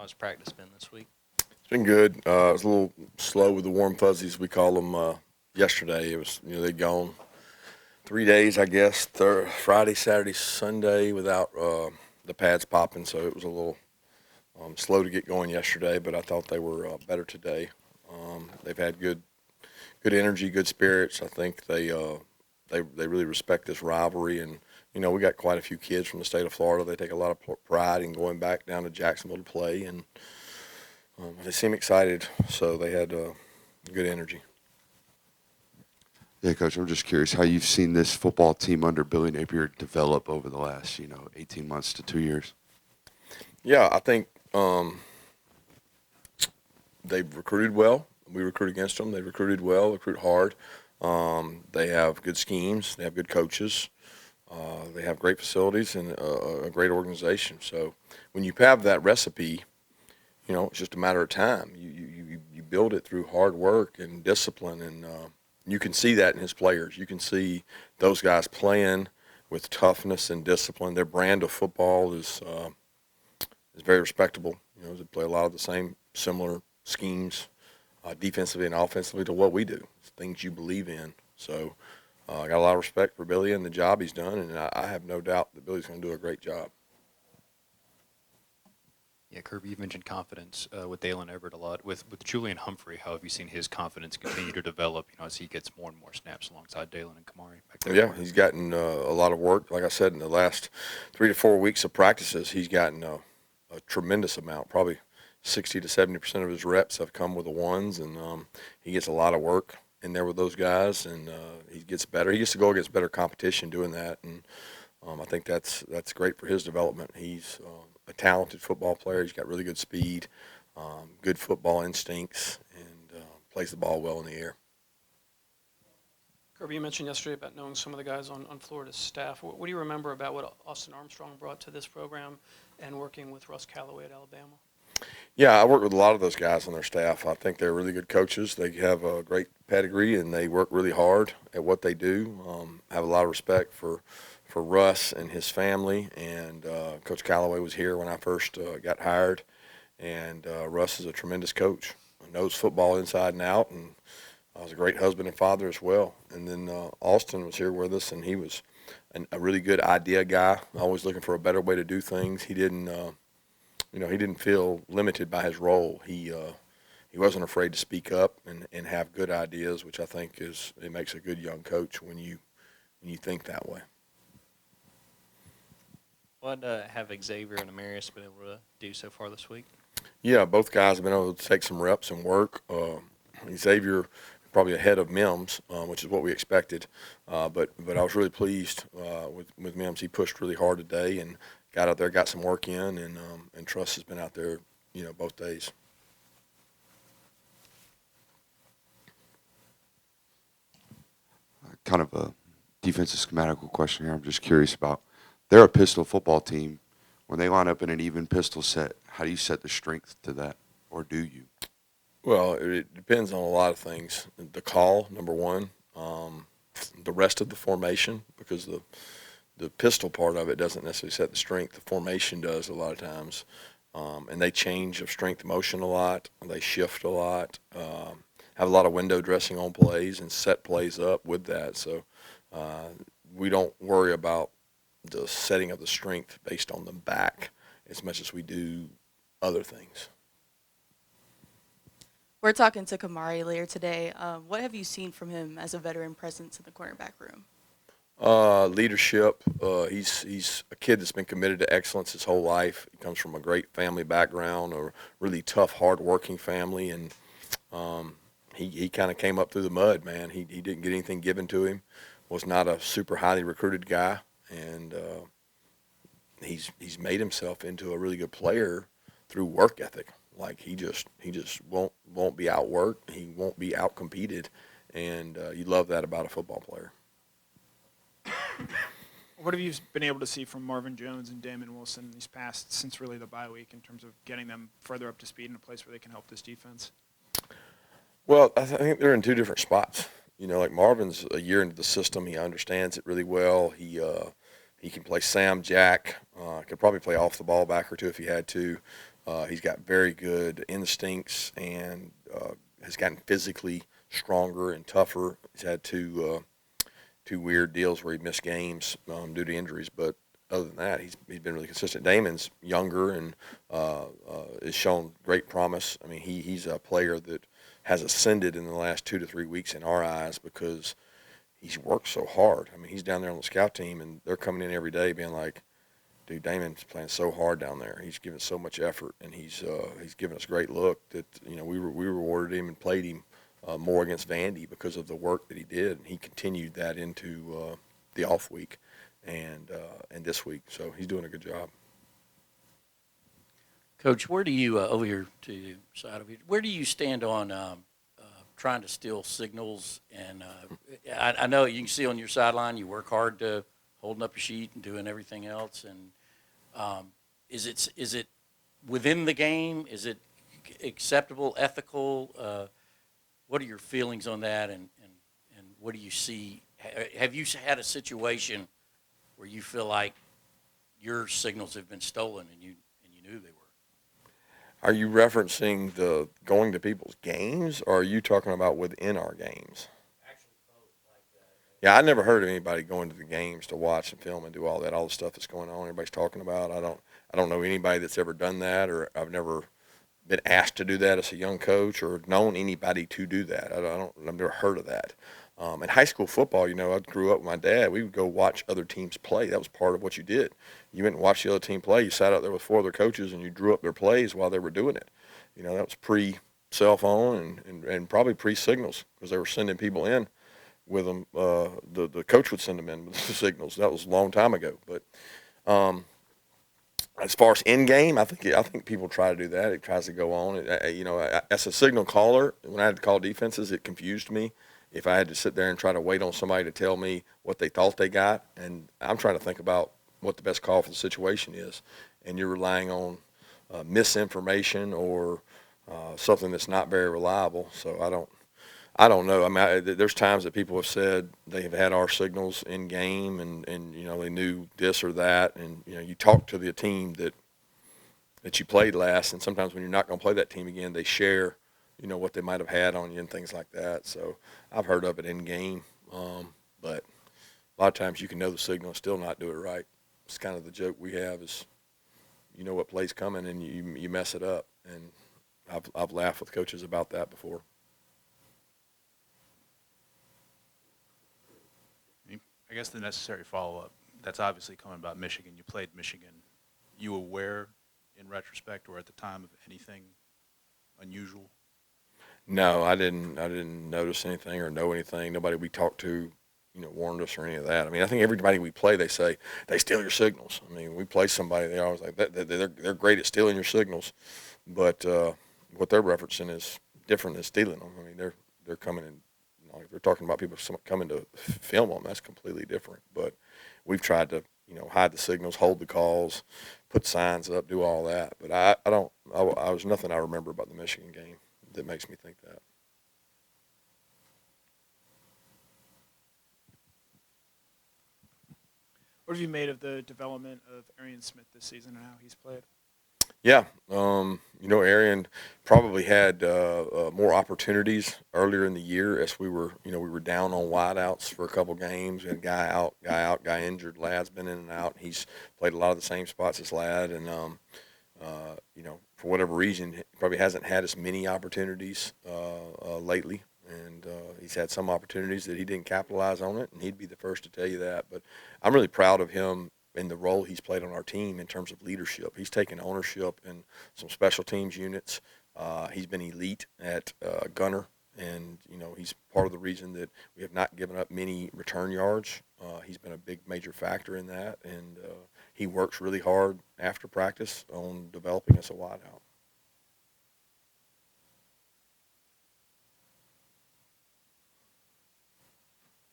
How's practice been this week? It's been good. It was a little slow with the warm fuzzies, we call them. Yesterday, it was they'd gone 3 days, I guess, Friday, Saturday, Sunday without the pads popping, so it was a little slow to get going yesterday. But I thought they were better today. They've had good energy, good spirits. I think they really respect this rivalry, and we got quite a few kids from the state of Florida. They take a lot of pride in going back down to Jacksonville to play, and they seem excited. So they had good energy. Yeah, Coach, I'm just curious how you've seen this football team under Billy Napier develop over the last, 18 months to 2 years. Yeah, I think they've recruited well. We recruit against them. They recruited well, recruit hard. They have good schemes. They have good coaches. They have great facilities and a great organization. So when you have that recipe, it's just a matter of time. You build it through hard work and discipline, and you can see that in his players. You can see those guys playing with toughness and discipline. Their brand of football is very respectable. They play a lot of the same similar schemes, defensively and offensively, to what we do. It's things you believe in. So I got a lot of respect for Billy and the job he's done, and I have no doubt that Billy's going to do a great job. Yeah, Kirby, you've mentioned confidence with Dalen Everett a lot. With Julian Humphrey, how have you seen his confidence continue to develop, as he gets more and more snaps alongside Dalen and Kamari back there? Yeah, he's gotten a lot of work. Like I said, in the last 3 to 4 weeks of practices, he's gotten a tremendous amount. Probably 60 to 70% of his reps have come with the ones, and he gets a lot of work in there with those guys, and he gets better. He gets to go against better competition doing that, and I think that's great for his development. He's a talented football player. He's got really good speed, good football instincts, and plays the ball well in the air. Kirby, you mentioned yesterday about knowing some of the guys on Florida's staff. What do you remember about what Austin Armstrong brought to this program and working with Russ Callaway at Alabama? Yeah, I work with a lot of those guys on their staff. I think they're really good coaches. They have a great pedigree, and they work really hard at what they do. I have a lot of respect for Russ and his family, and Coach Callaway was here when I first got hired, and Russ is a tremendous coach. He knows football inside and out, and was a great husband and father as well. And then Austin was here with us, and he was a really good idea guy, always looking for a better way to do things. He didn't he didn't feel limited by his role. He wasn't afraid to speak up and have good ideas, which I think it makes a good young coach when you think that way. What have Xavier and Amarius been able to do so far this week? Yeah, both guys have been able to take some reps and work. Xavier probably ahead of Mims, which is what we expected. But I was really pleased with Mims. He pushed really hard today and got out there, got some work in, and Truss has been out there, both days. Kind of a defensive schematical question here. I'm just curious about. They're a pistol football team. When they line up in an even pistol set, how do you set the strength to that, or do you? Well, it depends on a lot of things. The call, number one, the rest of the formation, because the pistol part of it doesn't necessarily set the strength. The formation does a lot of times, and they change of strength motion a lot. They shift a lot, have a lot of window dressing on plays and set plays up with that. So we don't worry about the setting of the strength based on the back as much as we do other things. We're talking to Kamari later today. What have you seen from him as a veteran presence in the cornerback room? Leadership. He's a kid that's been committed to excellence his whole life. He comes from a great family background, a really tough, hard-working family, and he kind of came up through the mud, man. He didn't get anything given to him, was not a super highly recruited guy, and he's made himself into a really good player through work ethic. Like he just won't be outworked. He won't be outcompeted, and you love that about a football player. What have you been able to see from Marvin Jones and Damon Wilson these past since really the bye week in terms of getting them further up to speed in a place where they can help this defense? Well, I think they're in two different spots. Like Marvin's a year into the system. He understands it really well. He can play Sam Jack. Could probably play off the ball back or two if he had to. He's got very good instincts and has gotten physically stronger and tougher. He's had two weird deals where he missed games due to injuries, but other than that, he's been really consistent. Damon's younger and has shown great promise. I mean, he's a player that has ascended in the last 2 to 3 weeks in our eyes because he's worked so hard. I mean, he's down there on the scout team, and they're coming in every day being like, dude, Damon's playing so hard down there. He's giving so much effort, and he's given us a great look that, you know, we rewarded him and played him more against Vandy because of the work that he did, and he continued that into the off week and this week. So he's doing a good job. Coach, where do you, over here to the side of you, where do you stand on trying to steal signals? And I know you can see on your sideline you work hard to holding up your sheet and doing everything else. And is it within the game? Is it acceptable, ethical? What are your feelings on that? And what do you see? Have you had a situation where you feel like your signals have been stolen and you knew they were? Are you referencing the going to people's games, or are you talking about within our games? Actually, both. Yeah, I never heard of anybody going to the games to watch and film and do all that, all the stuff that's going on. Everybody's talking about. I don't know anybody that's ever done that, or I've never been asked to do that as a young coach, or known anybody to do that. I've never heard of that. In high school football, you know, I grew up with my dad. We would go watch other teams play. That was part of what you did. You went and watched the other team play. You sat out there with 4 other coaches and you drew up their plays while they were doing it. You know, that was pre-cell phone and probably pre-signals because they were sending people in with them. The coach would send them in with the signals. That was a long time ago. But as far as in game, I think people try to do that. It tries to go on. You know, as a signal caller, when I had to call defenses, it confused me. If I had to sit there and try to wait on somebody to tell me what they thought they got, and I'm trying to think about what the best call for the situation is, and you're relying on misinformation or something that's not very reliable. So I don't know. I mean, there's times that people have said they have had our signals in game, and you know they knew this or that, and you know you talk to the team that you played last, and sometimes when you're not going to play that team again, they share, you know, what they might have had on you and things like that. So I've heard of it in game, but a lot of times you can know the signal and still not do it right. It's kind of the joke we have is, you know what play's coming and you mess it up, and I've laughed with coaches about that before. I guess the necessary follow-up, that's obviously coming about Michigan. You played Michigan. You aware in retrospect or at the time of anything unusual? No, I didn't notice anything or know anything. Nobody we talked to, you know, warned us or any of that. I mean, I think everybody we play, they say they steal your signals. I mean, we play somebody, they always like that. They're great at stealing your signals, but what they're referencing is different than stealing them. I mean, they're coming in. Like they're talking about people coming to film them. That's completely different. But we've tried to, you know, hide the signals, hold the calls, put signs up, do all that. But I was nothing I remember about the Michigan game that makes me think that. What have you made of the development of Arian Smith this season and how he's played? Yeah, you know, Arian probably had more opportunities earlier in the year as we were down on wideouts for a couple games. We had guy out, guy injured. Ladd's been in and out. He's played a lot of the same spots as Ladd, and you know, for whatever reason, he probably hasn't had as many opportunities lately. And he's had some opportunities that he didn't capitalize on it, and he'd be the first to tell you that. But I'm really proud of him in the role he's played on our team in terms of leadership. He's taken ownership in some special teams units. He's been elite at gunner, and you know he's part of the reason that we have not given up many return yards. He's been a big major factor in that, and he works really hard after practice on developing us a wideout.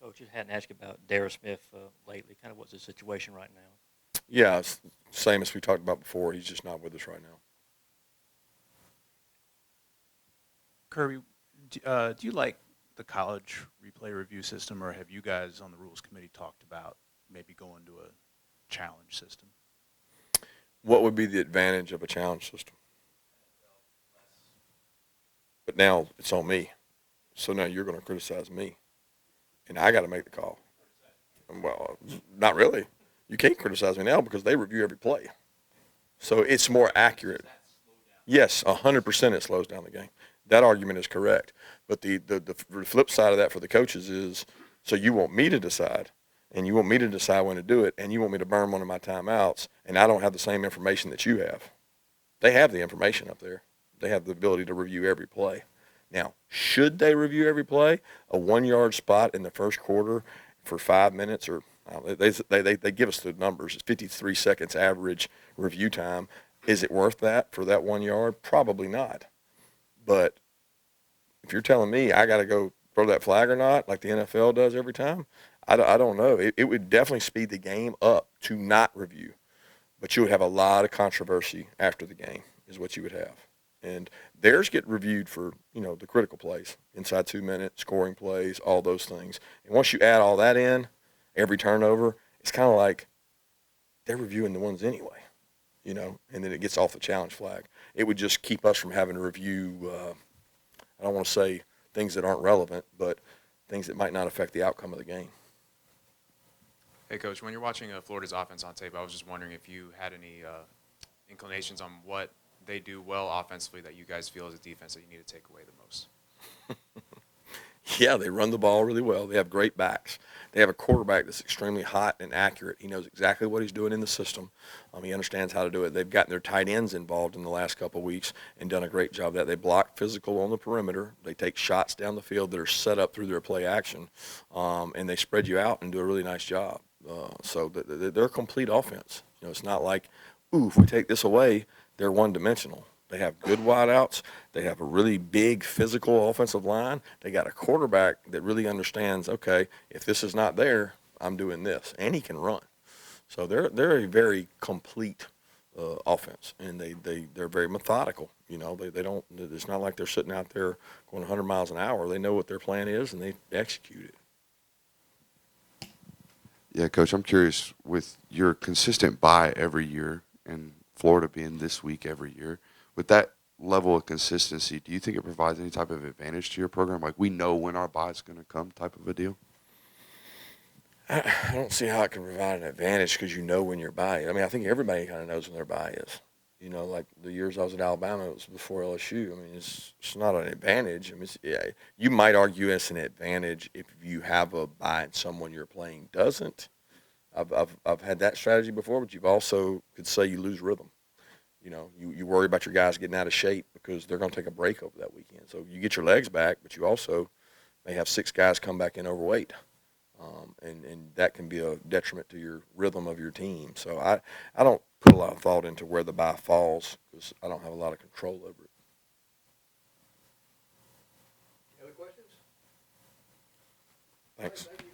Coach, I hadn't asked you about Dara Smith lately. Kind of what's the situation right now? Yeah, it's same as we talked about before. He's just not with us right now. Kirby, do you like the college replay review system, or have you guys on the rules committee talked about maybe going to a challenge system? What would be the advantage of a challenge system? But now it's on me. So now you're going to criticize me, and I got to make the call. Well, not really. You can't criticize me now because they review every play. So it's more accurate. Yes, 100% it slows down the game. That argument is correct. But the flip side of that for the coaches is, so you want me to decide, and you want me to decide when to do it, and you want me to burn one of my timeouts, and I don't have the same information that you have. They have the information up there. They have the ability to review every play. Now, should they review every play? A 1-yard spot in the first quarter for 5 minutes, or they give us the numbers. It's 53 seconds average review time. Is it worth that for that 1 yard? Probably not. But if you're telling me I got to go throw that flag or not, like the NFL does every time, I don't know. It would definitely speed the game up to not review. But you would have a lot of controversy after the game is what you would have. And theirs get reviewed for, the critical plays, inside 2 minutes, scoring plays, all those things. And once you add all that in, every turnover, it's kind of like they're reviewing the ones anyway, and then it gets off the challenge flag. It would just keep us from having to review, I don't want to say things that aren't relevant, but things that might not affect the outcome of the game. Hey, Coach, when you're watching Florida's offense on tape, I was just wondering if you had any inclinations on what they do well offensively that you guys feel as a defense that you need to take away the most. Yeah, they run the ball really well. They have great backs. They have a quarterback that's extremely hot and accurate. He knows exactly what he's doing in the system. He understands how to do it. They've gotten their tight ends involved in the last couple of weeks and done a great job of that. They block physical on the perimeter. They take shots down the field that are set up through their play action, and they spread you out and do a really nice job. So they're a complete offense. It's not like, if we take this away, they're one-dimensional. They have good wideouts. They have a really big physical offensive line. They got a quarterback that really understands, okay, if this is not there, I'm doing this. And he can run. So they're a very complete offense, and they're very methodical. They don't. It's not like they're sitting out there going 100 miles an hour. They know what their plan is, and they execute it. Yeah, Coach, I'm curious, with your consistent bye every year and Florida being this week every year, with that level of consistency, do you think it provides any type of advantage to your program? Like, we know when our bye is going to come type of a deal? I don't see how it can provide an advantage because you know when your bye is. I think everybody kind of knows when their bye is. Like the years I was at Alabama, it was before LSU. It's not an advantage. You might argue it's an advantage if you have a bye and someone you're playing doesn't. I've had that strategy before, but you've also could say you lose rhythm. You worry about your guys getting out of shape because they're going to take a break over that weekend. So you get your legs back, but you also may have 6 guys come back in overweight. And that can be a detriment to your rhythm of your team. So I don't put a lot of thought into where the bye falls because I don't have a lot of control over it. Any other questions? Thanks. Thank you.